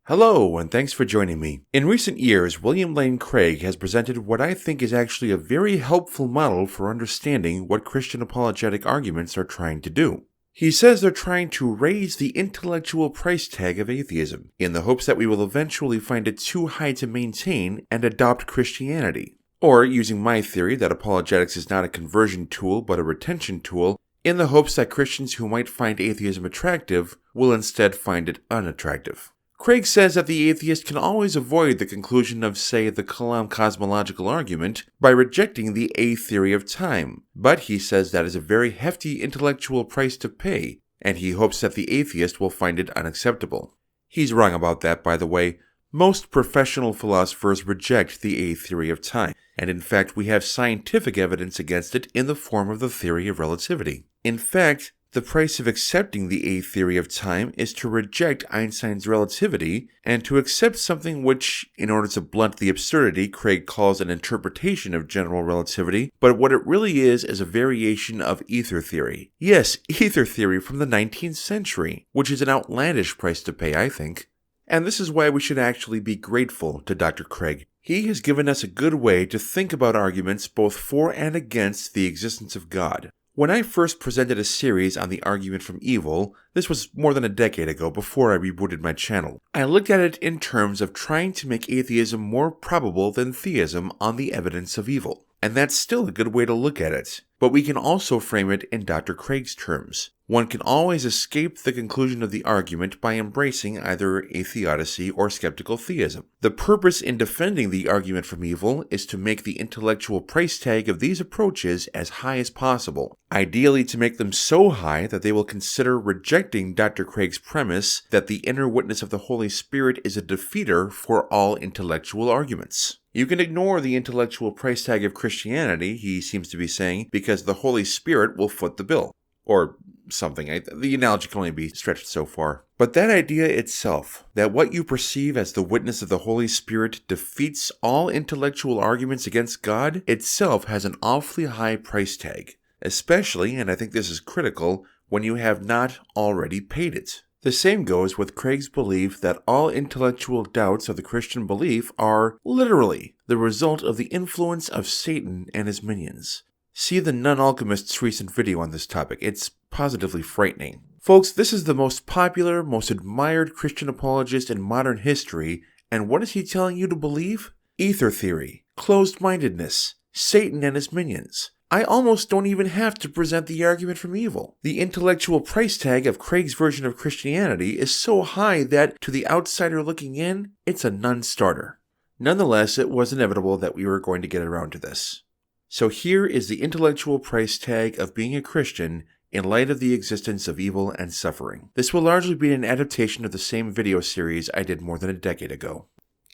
Hello, and thanks for joining me. In recent years, William Lane Craig has presented what I think is actually a very helpful model for understanding what Christian apologetic arguments are trying to do. He says they're trying to raise the intellectual price tag of atheism, in the hopes that we will eventually find it too high to maintain and adopt Christianity. Or, using my theory that apologetics is not a conversion tool but a retention tool, in the hopes that Christians who might find atheism attractive will instead find it unattractive. Craig says that the atheist can always avoid the conclusion of, say, the Kalam cosmological argument by rejecting the A theory of time, but he says that is a very hefty intellectual price to pay, and he hopes that the atheist will find it unacceptable. He's wrong about that, by the way. Most professional philosophers reject the A theory of time, and in fact we have scientific evidence against it in the form of the theory of relativity. In fact, the price of accepting the A theory of time is to reject Einstein's relativity and to accept something which, in order to blunt the absurdity, Craig calls an interpretation of general relativity, but what it really is a variation of ether theory. Yes, ether theory from the 19th century, which is an outlandish price to pay, I think. And this is why we should actually be grateful to Dr. Craig. He has given us a good way to think about arguments both for and against the existence of God. When I first presented a series on the argument from evil, this was more than a decade ago before I rebooted my channel, I looked at it in terms of trying to make atheism more probable than theism on the evidence of evil. And that's still a good way to look at it. But we can also frame it in Dr. Craig's terms. One can always escape the conclusion of the argument by embracing either a theodicy or skeptical theism. The purpose in defending the argument from evil is to make the intellectual price tag of these approaches as high as possible, ideally to make them so high that they will consider rejecting Dr. Craig's premise that the inner witness of the Holy Spirit is a defeater for all intellectual arguments. You can ignore the intellectual price tag of Christianity, he seems to be saying, because the Holy Spirit will foot the bill. Or something. The analogy can only be stretched so far. But that idea itself, that what you perceive as the witness of the Holy Spirit defeats all intellectual arguments against God, itself has an awfully high price tag. Especially, and I think this is critical, when you have not already paid it. The same goes with Craig's belief that all intellectual doubts of the Christian belief are, literally, the result of the influence of Satan and his minions. See the Non-Alchemist's recent video on this topic. It's positively frightening. Folks, this is the most popular, most admired Christian apologist in modern history, and what is he telling you to believe? Ether theory, closed-mindedness, Satan and his minions. I almost don't even have to present the argument from evil. The intellectual price tag of Craig's version of Christianity is so high that, to the outsider looking in, it's a non-starter. Nonetheless, it was inevitable that we were going to get around to this. So here is the intellectual price tag of being a Christian in light of the existence of evil and suffering. This will largely be an adaptation of the same video series I did more than a decade ago.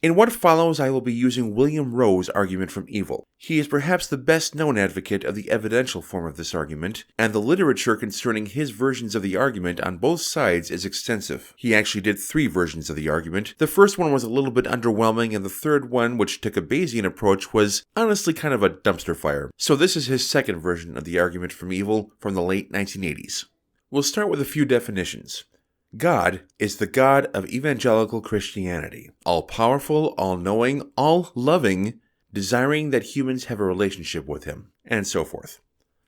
In what follows, I will be using William Rowe's argument from evil. He is perhaps the best-known advocate of the evidential form of this argument, and the literature concerning his versions of the argument on both sides is extensive. He actually did 3 versions of the argument. The first one was a little bit underwhelming, and the third one, which took a Bayesian approach, was honestly kind of a dumpster fire. So this is his second version of the argument from evil from the late 1980s. We'll start with a few definitions. God is the God of evangelical Christianity, all-powerful, all-knowing, all-loving, desiring that humans have a relationship with him, and so forth.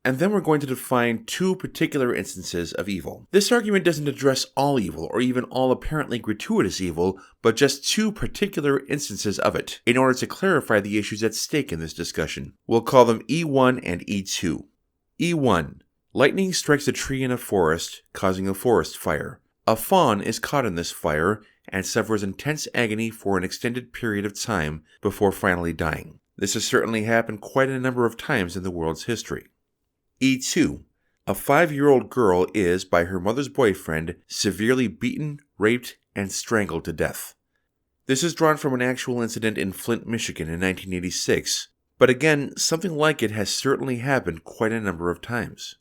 And then we're going to define 2 particular instances of evil. This argument doesn't address all evil, or even all apparently gratuitous evil, but just 2 particular instances of it, in order to clarify the issues at stake in this discussion. We'll call them E1 and E2. E1. Lightning strikes a tree in a forest, causing a forest fire. A fawn is caught in this fire and suffers intense agony for an extended period of time before finally dying. This has certainly happened quite a number of times in the world's history. E2. A 5-year-old girl is, by her mother's boyfriend, severely beaten, raped, and strangled to death. This is drawn from an actual incident in Flint, Michigan in 1986, but again, something like it has certainly happened quite a number of times.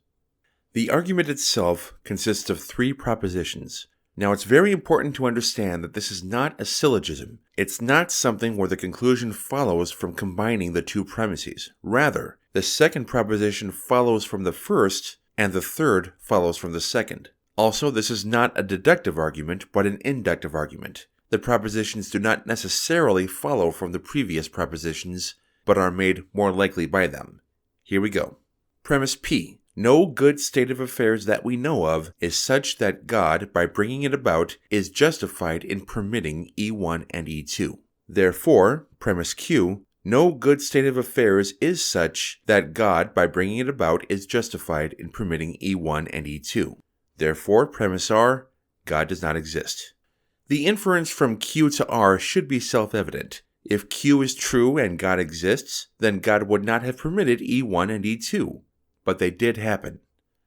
The argument itself consists of 3 propositions. Now, it's very important to understand that this is not a syllogism. It's not something where the conclusion follows from combining the 2 premises. Rather, the second proposition follows from the first, and the third follows from the second. Also, this is not a deductive argument, but an inductive argument. The propositions do not necessarily follow from the previous propositions, but are made more likely by them. Here we go. Premise P. No good state of affairs that we know of is such that God, by bringing it about, is justified in permitting E1 and E2. Therefore, premise Q, no good state of affairs is such that God, by bringing it about, is justified in permitting E1 and E2. Therefore, premise R, God does not exist. The inference from Q to R should be self-evident. If Q is true and God exists, then God would not have permitted E1 and E2. But they did happen.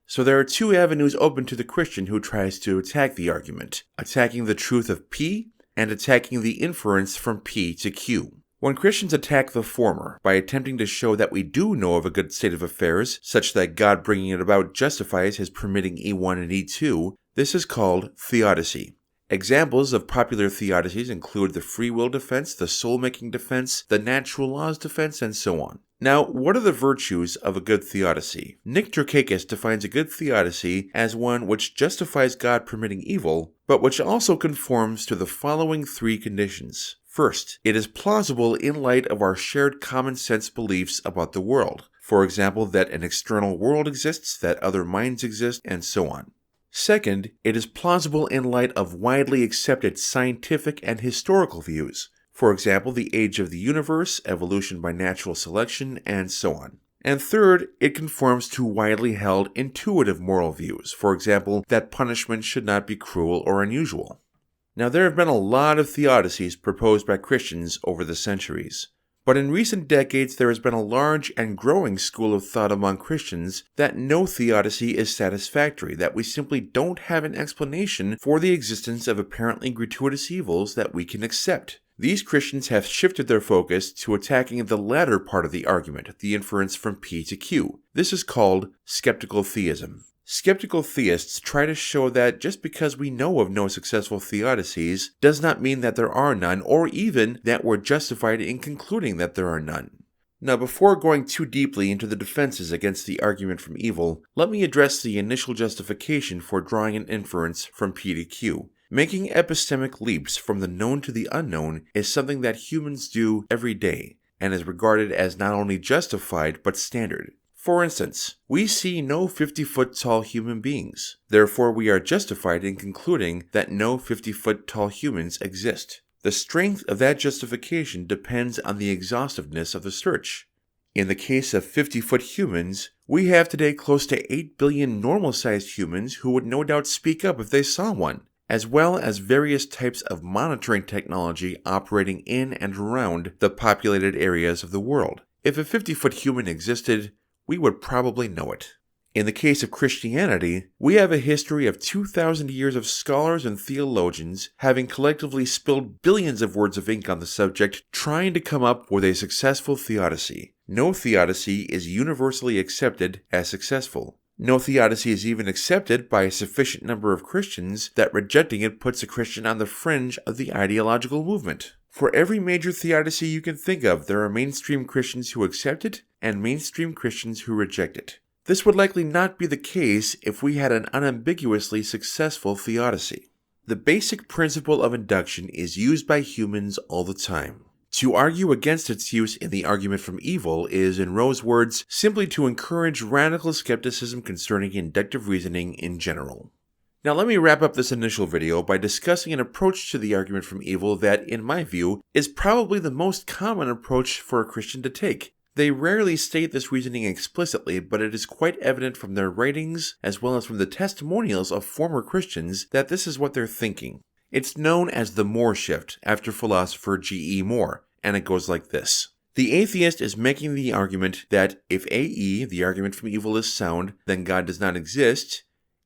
So there are two avenues open to the Christian who tries to attack the argument, attacking the truth of P and attacking the inference from P to Q. When Christians attack the former by attempting to show that we do know of a good state of affairs, such that God bringing it about justifies his permitting E1 and E2, this is called theodicy. Examples of popular theodicies include the free will defense, the soul-making defense, the natural laws defense, and so on. Now, what are the virtues of a good theodicy? Nick Drakakis defines a good theodicy as one which justifies God permitting evil, but which also conforms to the following three conditions. First, it is plausible in light of our shared common sense beliefs about the world. For example, that an external world exists, that other minds exist, and so on. Second, it is plausible in light of widely accepted scientific and historical views. For example, the age of the universe, evolution by natural selection, and so on. And third, it conforms to widely held intuitive moral views. For example, that punishment should not be cruel or unusual. Now, there have been a lot of theodicies proposed by Christians over the centuries. But in recent decades, there has been a large and growing school of thought among Christians that no theodicy is satisfactory, that we simply don't have an explanation for the existence of apparently gratuitous evils that we can accept. These Christians have shifted their focus to attacking the latter part of the argument, the inference from P to Q. This is called skeptical theism. Skeptical theists try to show that just because we know of no successful theodicies does not mean that there are none, or even that we're justified in concluding that there are none. Now, before going too deeply into the defenses against the argument from evil, let me address the initial justification for drawing an inference from P to Q. Making epistemic leaps from the known to the unknown is something that humans do every day, and is regarded as not only justified but standard. For instance, we see no 50-foot-tall human beings. Therefore, we are justified in concluding that no 50-foot-tall humans exist. The strength of that justification depends on the exhaustiveness of the search. In the case of 50-foot humans, we have today close to 8 billion normal-sized humans who would no doubt speak up if they saw one, as well as various types of monitoring technology operating in and around the populated areas of the world. If a 50-foot human existed, we would probably know it. In the case of Christianity, we have a history of 2,000 years of scholars and theologians having collectively spilled billions of words of ink on the subject, trying to come up with a successful theodicy. No theodicy is universally accepted as successful. No theodicy is even accepted by a sufficient number of Christians that rejecting it puts a Christian on the fringe of the ideological movement. For every major theodicy you can think of, there are mainstream Christians who accept it and mainstream Christians who reject it. This would likely not be the case if we had an unambiguously successful theodicy. The basic principle of induction is used by humans all the time. To argue against its use in the argument from evil is, in Rowe's words, simply to encourage radical skepticism concerning inductive reasoning in general. Now let me wrap up this initial video by discussing an approach to the argument from evil that, in my view, is probably the most common approach for a Christian to take. They rarely state this reasoning explicitly, but it is quite evident from their writings, as well as from the testimonials of former Christians, that this is what they're thinking. It's known as the Moore shift, after philosopher G.E. Moore, and it goes like this. The atheist is making the argument that if AE, the argument from evil, is sound, then God does not exist.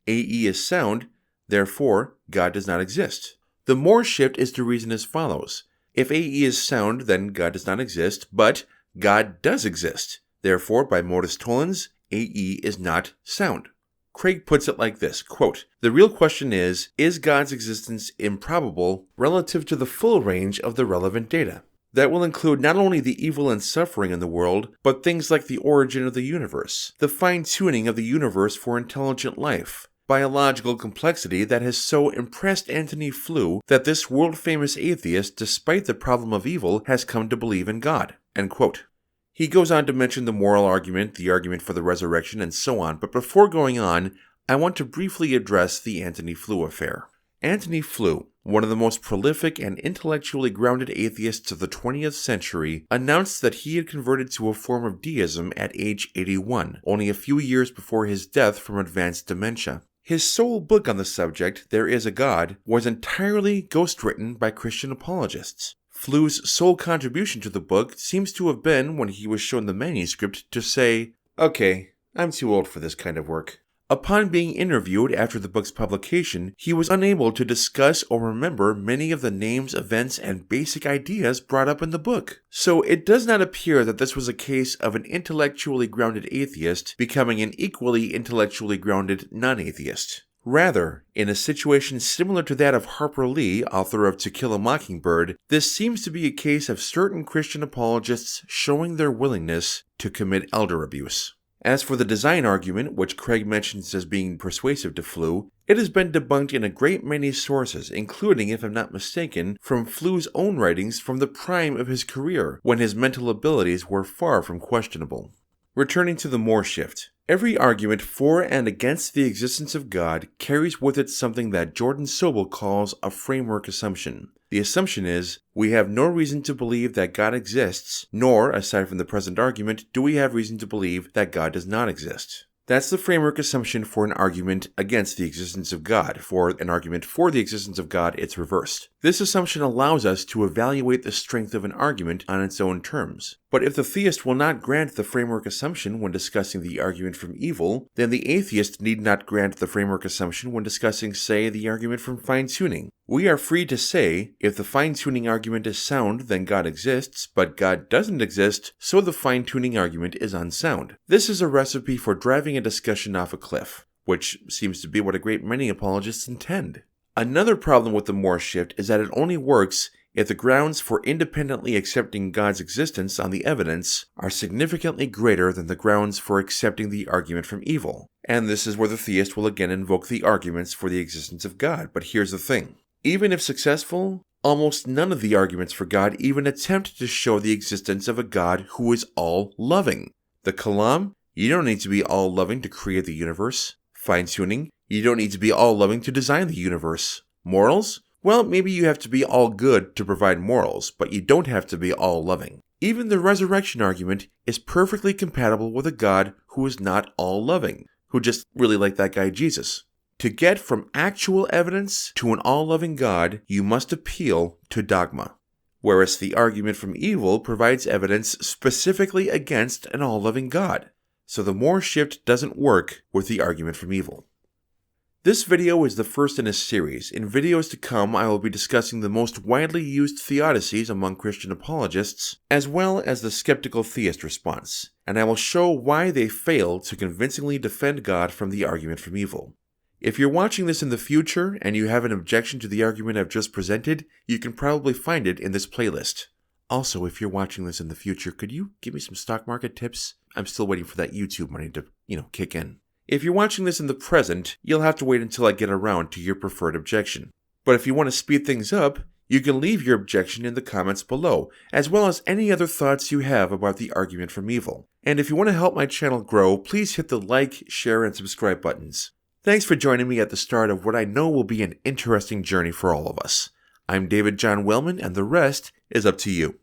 AE is sound, therefore God does not exist. The Moore shift is to reason as follows. If AE is sound, then God does not exist, but God does exist. Therefore, by modus tollens, AE is not sound. Craig puts it like this, quote, "The real question is God's existence improbable relative to the full range of the relevant data? That will include not only the evil and suffering in the world, but things like the origin of the universe, the fine-tuning of the universe for intelligent life, biological complexity that has so impressed Antony Flew that this world-famous atheist, despite the problem of evil, has come to believe in God." End quote. He goes on to mention the moral argument, the argument for the resurrection, and so on, but before going on, I want to briefly address the Antony Flew affair. Antony Flew, one of the most prolific and intellectually grounded atheists of the 20th century, announced that he had converted to a form of deism at age 81, only a few years before his death from advanced dementia. His sole book on the subject, There Is a God, was entirely ghostwritten by Christian apologists. Flew's sole contribution to the book seems to have been, when he was shown the manuscript, to say, "Okay, I'm too old for this kind of work." Upon being interviewed after the book's publication, he was unable to discuss or remember many of the names, events, and basic ideas brought up in the book. So it does not appear that this was a case of an intellectually grounded atheist becoming an equally intellectually grounded non-atheist. Rather, in a situation similar to that of Harper Lee, author of To Kill a Mockingbird, this seems to be a case of certain Christian apologists showing their willingness to commit elder abuse. As for the design argument, which Craig mentions as being persuasive to Flew, it has been debunked in a great many sources, including, if I'm not mistaken, from Flew's own writings from the prime of his career, when his mental abilities were far from questionable. Returning to the Moore shift, every argument for and against the existence of God carries with it something that Jordan Sobel calls a framework assumption. The assumption is, we have no reason to believe that God exists, nor, aside from the present argument, do we have reason to believe that God does not exist. That's the framework assumption for an argument against the existence of God. For an argument for the existence of God, it's reversed. This assumption allows us to evaluate the strength of an argument on its own terms. But if the theist will not grant the framework assumption when discussing the argument from evil, then the atheist need not grant the framework assumption when discussing, say, the argument from fine-tuning. We are free to say, if the fine-tuning argument is sound, then God exists, but God doesn't exist, so the fine-tuning argument is unsound. This is a recipe for driving a discussion off a cliff, which seems to be what a great many apologists intend. Another problem with the Moore shift is that it only works if the grounds for independently accepting God's existence on the evidence are significantly greater than the grounds for accepting the argument from evil. And this is where the theist will again invoke the arguments for the existence of God. But here's the thing. Even if successful, almost none of the arguments for God even attempt to show the existence of a God who is all-loving. The Kalam, you don't need to be all-loving to create the universe. Fine-tuning, you don't need to be all-loving to design the universe. Morals? Well, maybe you have to be all-good to provide morals, but you don't have to be all-loving. Even the resurrection argument is perfectly compatible with a God who is not all-loving, who just really liked that guy Jesus. To get from actual evidence to an all-loving God, you must appeal to dogma. Whereas the argument from evil provides evidence specifically against an all-loving God. So the Moore shift doesn't work with the argument from evil. This video is the first in a series. In videos to come, I will be discussing the most widely used theodicies among Christian apologists, as well as the skeptical theist response, and I will show why they fail to convincingly defend God from the argument from evil. If you're watching this in the future and you have an objection to the argument I've just presented, you can probably find it in this playlist. Also, if you're watching this in the future, could you give me some stock market tips? I'm still waiting for that YouTube money to, kick in. If you're watching this in the present, you'll have to wait until I get around to your preferred objection. But if you want to speed things up, you can leave your objection in the comments below, as well as any other thoughts you have about the argument from evil. And if you want to help my channel grow, please hit the like, share, and subscribe buttons. Thanks for joining me at the start of what I know will be an interesting journey for all of us. I'm David John Wellman, and the rest is up to you.